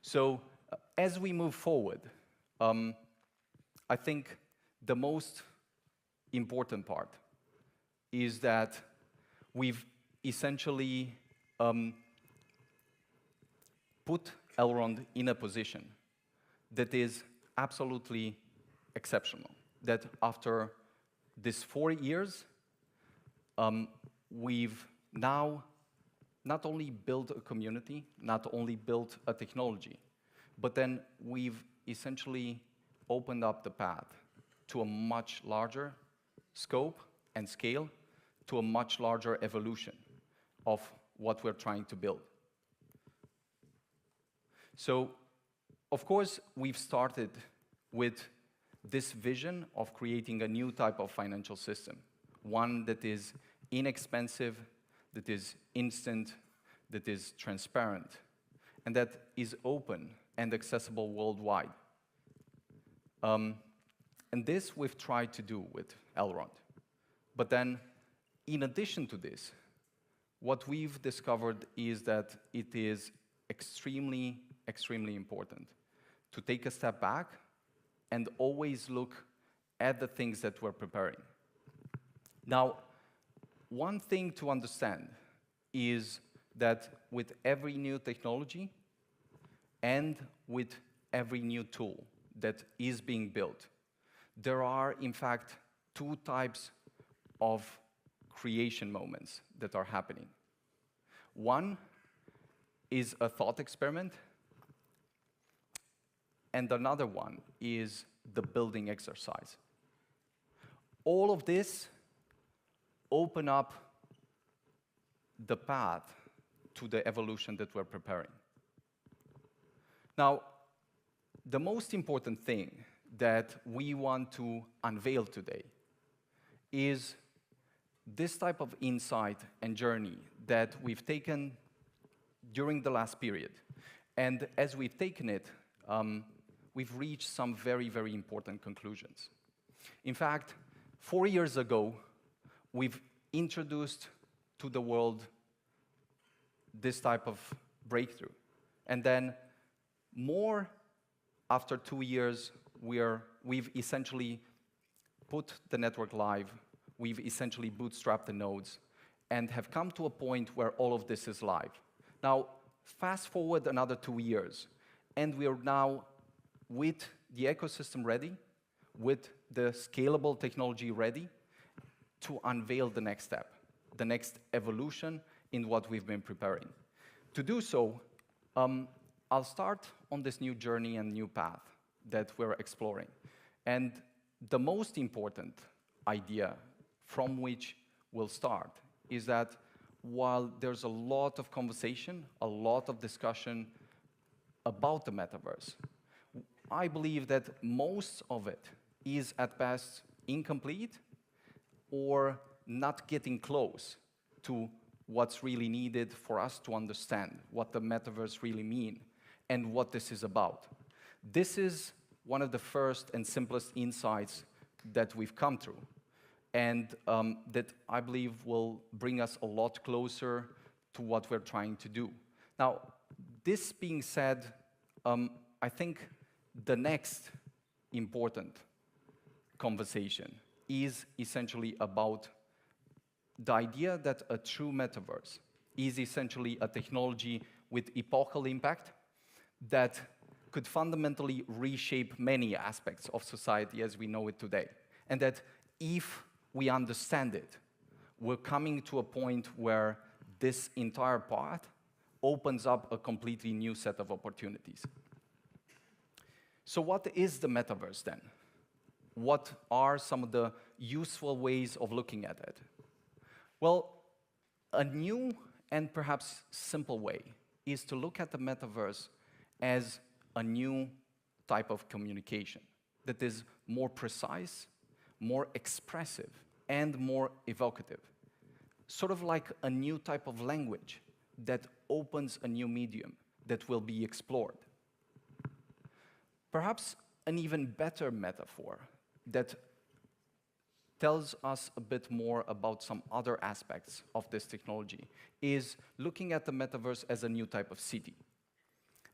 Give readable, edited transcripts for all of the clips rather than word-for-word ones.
So as we move forward, I think the most important part is that we've essentially put Elrond in a position that is absolutely exceptional. That after these 4 years, we've now not only built a community, not only built a technology, but then we've essentially opened up the path to a much larger scope and scale, to a much larger evolution of what we're trying to build. So, of course, we've started with this vision of creating a new type of financial system, one that is inexpensive, that is instant, that is transparent, and that is open and accessible worldwide. And this we've tried to do with Elrond. But then, in addition to this, what we've discovered is that it is extremely, extremely important to take a step back and always look at the things that we're preparing. Now, one thing to understand is that with every new technology and with every new tool that is being built, there are, in fact, two types of creation moments that are happening. One is a thought experiment, and another one is the building exercise. All of this open up the path to the evolution that we're preparing. Now, the most important thing that we want to unveil today is this type of insight and journey that we've taken during the last period. And as we've taken it, we've reached some very, very important conclusions. In fact, 4 years ago, we've introduced to the world this type of breakthrough. And then more after 2 years, we've essentially put the network live, we've essentially bootstrapped the nodes, and have come to a point where all of this is live. Now, fast forward another 2 years, and we are now with the ecosystem ready, with the scalable technology ready, to unveil the next step, the next evolution in what we've been preparing. To do so, I'll start on this new journey and new path that we're exploring. And the most important idea from which we'll start is that while there's a lot of conversation, a lot of discussion about the metaverse, I believe that most of it is at best incomplete or not getting close to what's really needed for us to understand what the metaverse really means and what this is about. This is one of the first and simplest insights that we've come through, and that I believe will bring us a lot closer to what we're trying to do. Now, this being said, I think the next important conversation is essentially about the idea that a true metaverse is essentially a technology with epochal impact that could fundamentally reshape many aspects of society as we know it today. And that if we understand it, we're coming to a point where this entire path opens up a completely new set of opportunities. So what is the metaverse then? What are some of the useful ways of looking at it? Well, a new and perhaps simple way is to look at the metaverse as a new type of communication that is more precise, more expressive, and more evocative. Sort of like a new type of language that opens a new medium that will be explored. Perhaps an even better metaphor that tells us a bit more about some other aspects of this technology is looking at the metaverse as a new type of city.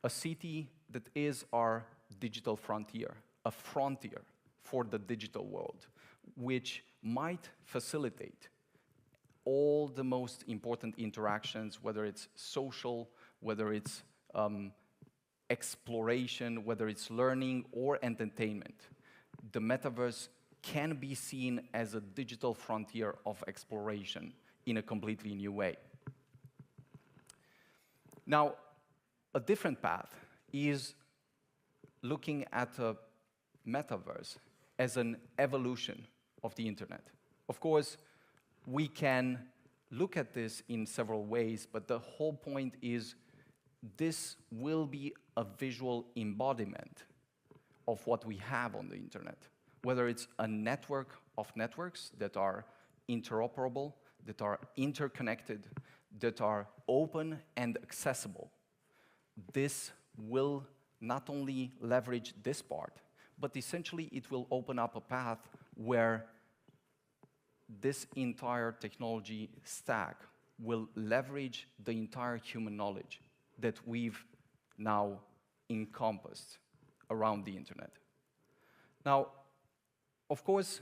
A city that is our digital frontier, a frontier for the digital world, which might facilitate all the most important interactions, whether it's social, whether it's exploration, whether it's learning or entertainment. The metaverse can be seen as a digital frontier of exploration in a completely new way. Now, a different path is looking at a metaverse as an evolution of the internet. Of course, we can look at this in several ways, but the whole point is this will be a visual embodiment of what we have on the internet, whether it's a network of networks that are interoperable, that are interconnected, that are open and accessible. This will not only leverage this part, but essentially it will open up a path where this entire technology stack will leverage the entire human knowledge that we've now encompassed around the internet. Now, of course,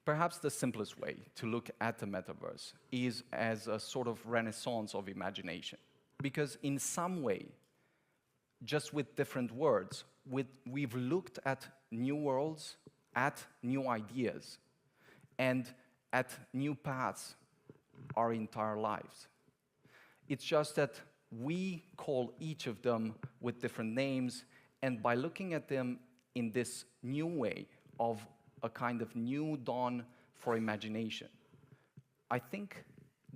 perhaps the simplest way to look at the metaverse is as a sort of renaissance of imagination. Because in some way, just with different words, we've looked at new worlds, at new ideas, and at new paths our entire lives. It's just that we call each of them with different names, and by looking at them in this new way of a kind of new dawn for imagination, I think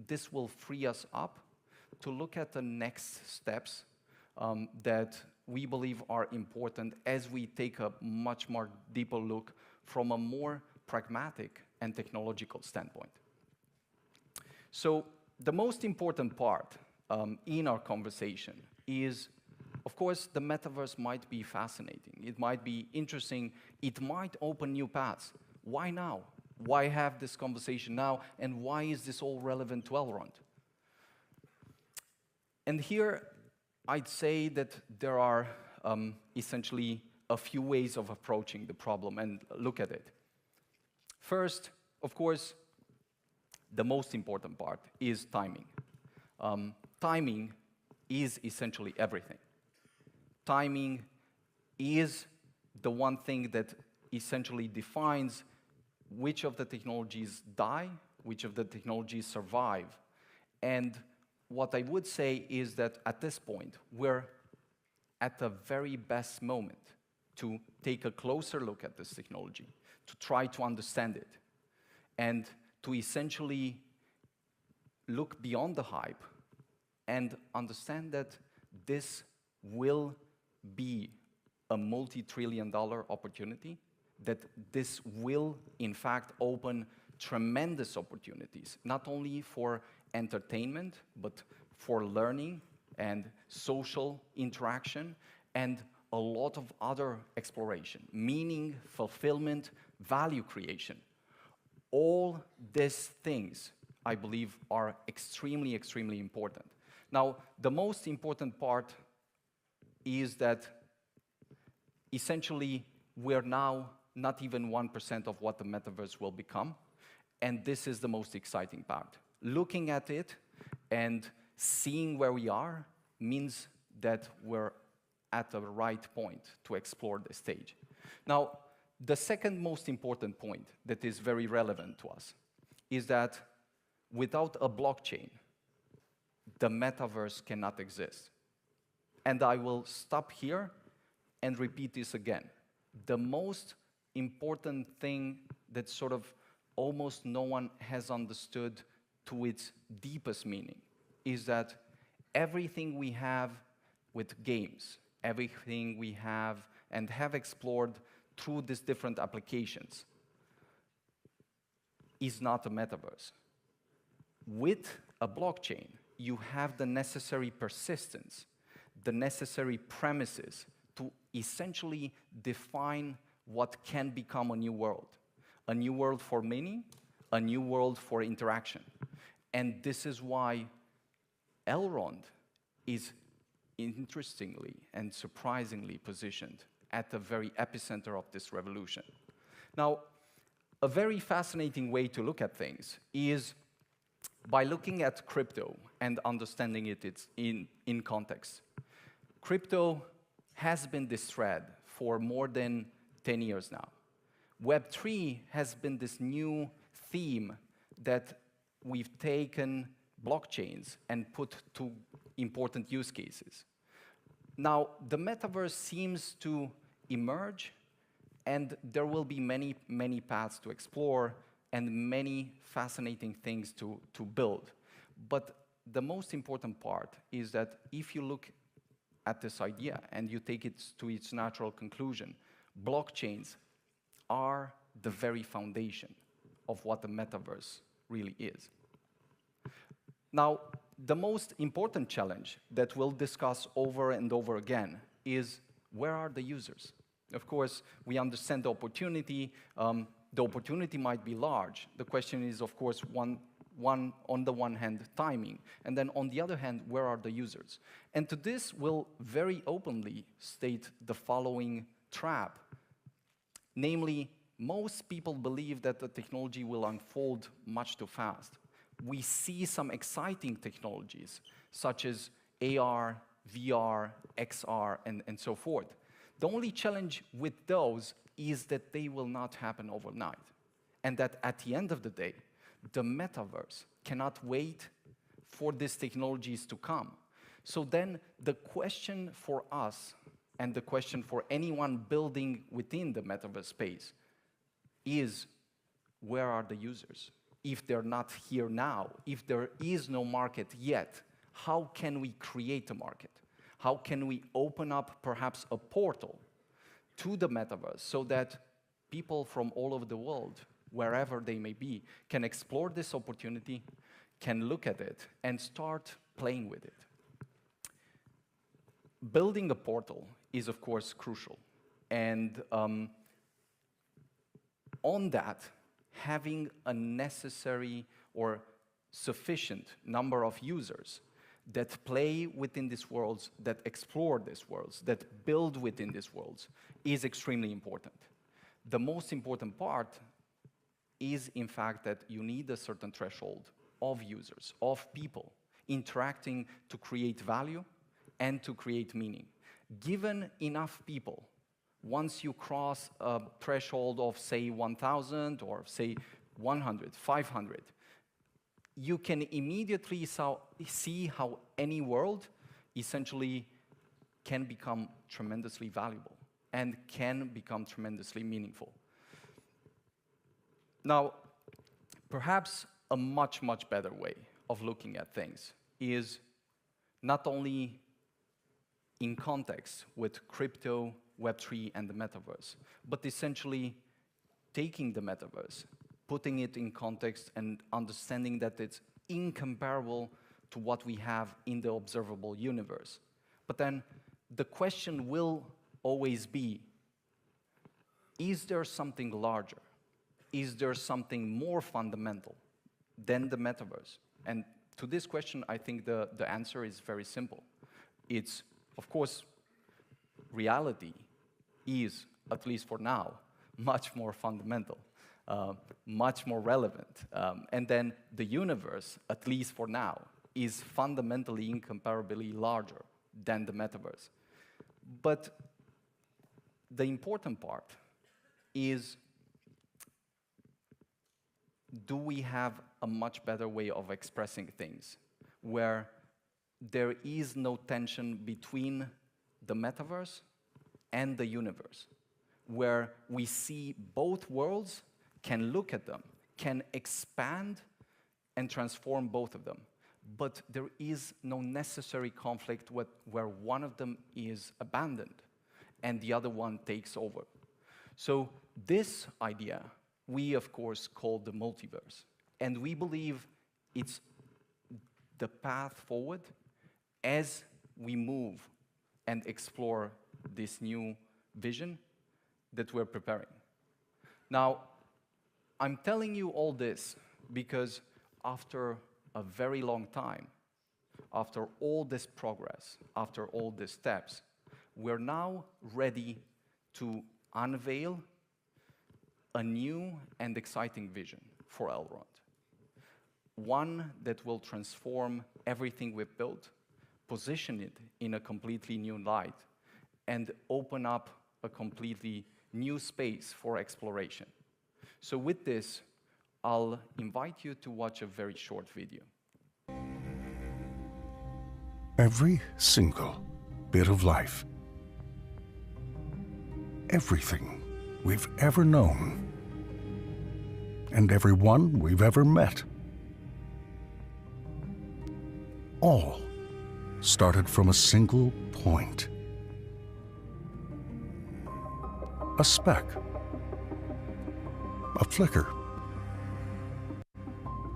this will free us up to look at the next steps that we believe are important as we take a much more deeper look from a more pragmatic and technological standpoint. So the most important part in our conversation is, of course, the metaverse might be fascinating. It might be interesting. It might open new paths. Why now? Why have this conversation now? And why is this all relevant to Elrond? And here, I'd say that there are essentially a few ways of approaching the problem and look at it. First, of course, the most important part is timing. Timing is essentially everything. Timing is the one thing that essentially defines which of the technologies die, which of the technologies survive. And what I would say is that at this point, we're at the very best moment to take a closer look at this technology, to try to understand it, and to essentially look beyond the hype and understand that this will be a multi-trillion-dollar opportunity, that this will, in fact, open tremendous opportunities, not only for entertainment, but for learning and social interaction, and a lot of other exploration, meaning, fulfillment, value creation. All these things, I believe, are extremely, extremely important. Now, the most important part is that essentially we're now not even 1% of what the metaverse will become, and this is the most exciting part. Looking at it and seeing where we are means that we're at the right point to explore the stage. Now, the second most important point that is very relevant to us is that without a blockchain, the metaverse cannot exist. And I will stop here and repeat this again. The most important thing that sort of almost no one has understood to its deepest meaning is that everything we have with games, everything we have and have explored through these different applications is not a metaverse. With a blockchain, you have the necessary persistence, the necessary premises to essentially define what can become a new world. A new world for many, a new world for interaction. And this is why Elrond is interestingly and surprisingly positioned at the very epicenter of this revolution. Now, a very fascinating way to look at things is by looking at crypto and understanding it in context. Crypto has been this thread for more than 10 years now. Web3 has been this new theme that we've taken blockchains and put to important use cases. Now, the metaverse seems to emerge, and there will be many, many paths to explore and many fascinating things to build. But the most important part is that if you look at this idea and you take it to its natural conclusion, blockchains are the very foundation of what the metaverse really is. Now, the most important challenge that we'll discuss over and over again is, where are the users? Of course, we understand the opportunity. The opportunity might be large. The question is, of course, on the one hand, timing, and then on the other hand, where are the users? And to this, we'll very openly state the following trap. Namely, most people believe that the technology will unfold much too fast. We see some exciting technologies, such as AR, VR, XR, and so forth. The only challenge with those is that they will not happen overnight, and that at the end of the day, the metaverse cannot wait for these technologies to come. So then the question for us, and the question for anyone building within the metaverse space, is, where are the users? If they're not here now, if there is no market yet, how can we create a market? How can we open up perhaps a portal to the metaverse so that people from all over the world, wherever they may be, can explore this opportunity, can look at it, and start playing with it? Building a portal is, of course, crucial. And on that, having a necessary or sufficient number of users that play within these worlds, that explore these worlds, that build within these worlds, is extremely important. The most important part is, in fact, that you need a certain threshold of users, of people, interacting to create value and to create meaning. Given enough people, once you cross a threshold of, say, 1,000 or, say, 100, 500, you can immediately see how any world essentially can become tremendously valuable and can become tremendously meaningful. Now, perhaps a much, much better way of looking at things is not only in context with crypto, Web3, and the metaverse, but essentially taking the metaverse, putting it in context and understanding that it's incomparable to what we have in the observable universe. But then the question will always be, is there something larger? Is there something more fundamental than the metaverse? And to this question, I think the answer is very simple. It's, of course, reality is, at least for now, much more fundamental, much more relevant. And then the universe, at least for now, is fundamentally incomparably larger than the metaverse. But the important part is, do we have a much better way of expressing things where there is no tension between the metaverse and the universe, where we see both worlds, can look at them, can expand and transform both of them, but there is no necessary conflict where one of them is abandoned and the other one takes over. So this idea we, of course, call the multiverse, and we believe it's the path forward as we move and explore this new vision that we're preparing. Now, I'm telling you all this because after a very long time, after all this progress, after all these steps, we're now ready to unveil a new and exciting vision for Elrond. One that will transform everything we've built, position it in a completely new light, and open up a completely new space for exploration. So with this, I'll invite you to watch a very short video. Every single bit of life, everything we've ever known, and everyone we've ever met, all started from a single point. A speck, a flicker,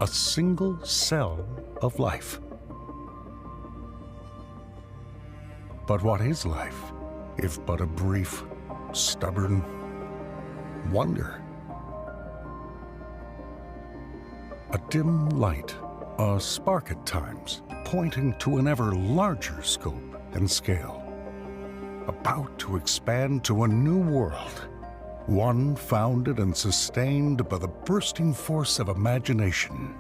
a single cell of life. But what is life if but a brief, stubborn wonder? A dim light, a spark at times, pointing to an ever larger scope and scale, about to expand to a new world, one founded and sustained by the bursting force of imagination.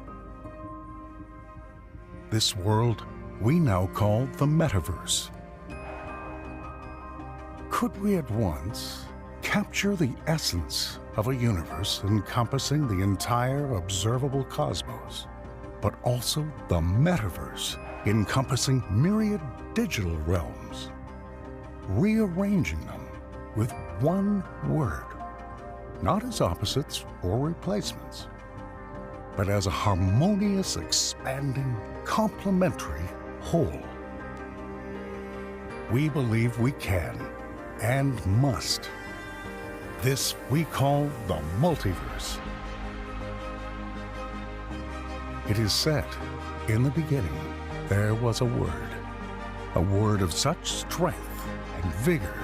This world we now call the metaverse. Could we at once capture the essence of a universe encompassing the entire observable cosmos, but also the metaverse encompassing myriad digital realms, rearranging them with one word, not as opposites or replacements, but as a harmonious, expanding, complementary whole? We believe we can and must. This we call the multiverse. It is said, in the beginning, there was a word of such strength and vigor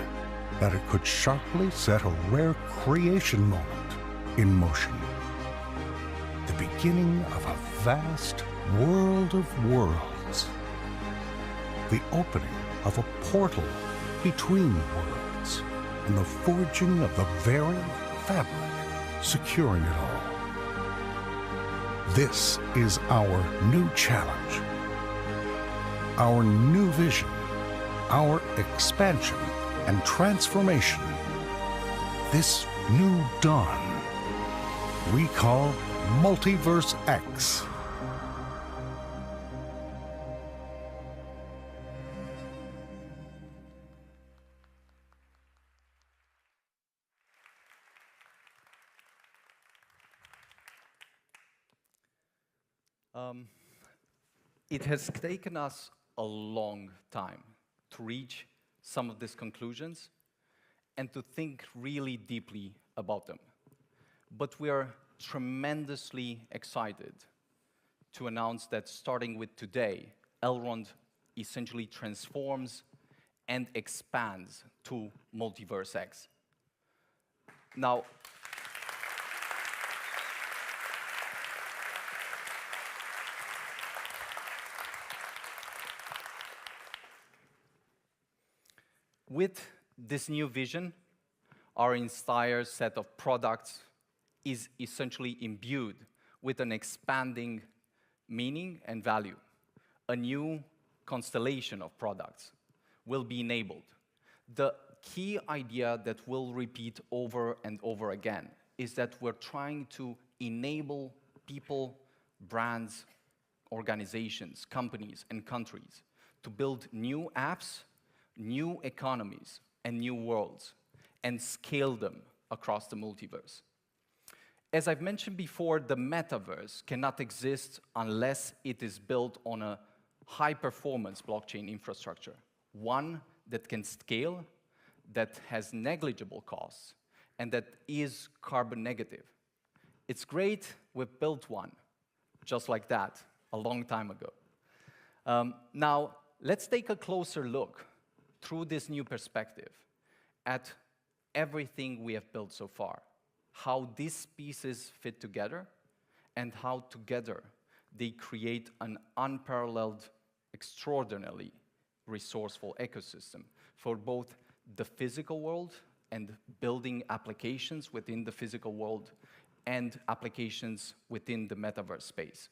that it could sharply set a rare creation moment in motion. The beginning of a vast world of worlds. The opening of a portal between worlds and the forging of the very fabric securing it all. This is our new challenge, our new vision, our expansion and transformation. This new dawn we call Multiverse X. It has taken us a long time to reach some of these conclusions and to think really deeply about them. But we are tremendously excited to announce that starting with today, Elrond essentially transforms and expands to Multiverse X. Now, with this new vision, our entire set of products is essentially imbued with an expanding meaning and value. A new constellation of products will be enabled. The key idea that we'll repeat over and over again is that we're trying to enable people, brands, organizations, companies, and countries to build new apps, new economies, and new worlds, and scale them across the multiverse. As I've mentioned before, the metaverse cannot exist unless it is built on a high-performance blockchain infrastructure, one that can scale, that has negligible costs, and that is carbon negative. It's great we've built one, just like that, a long time ago. Now, let's take a closer look through this new perspective at everything we have built so far, how these pieces fit together, and how together they create an unparalleled extraordinarily resourceful ecosystem for both the physical world and building applications within the physical world and applications within the metaverse space.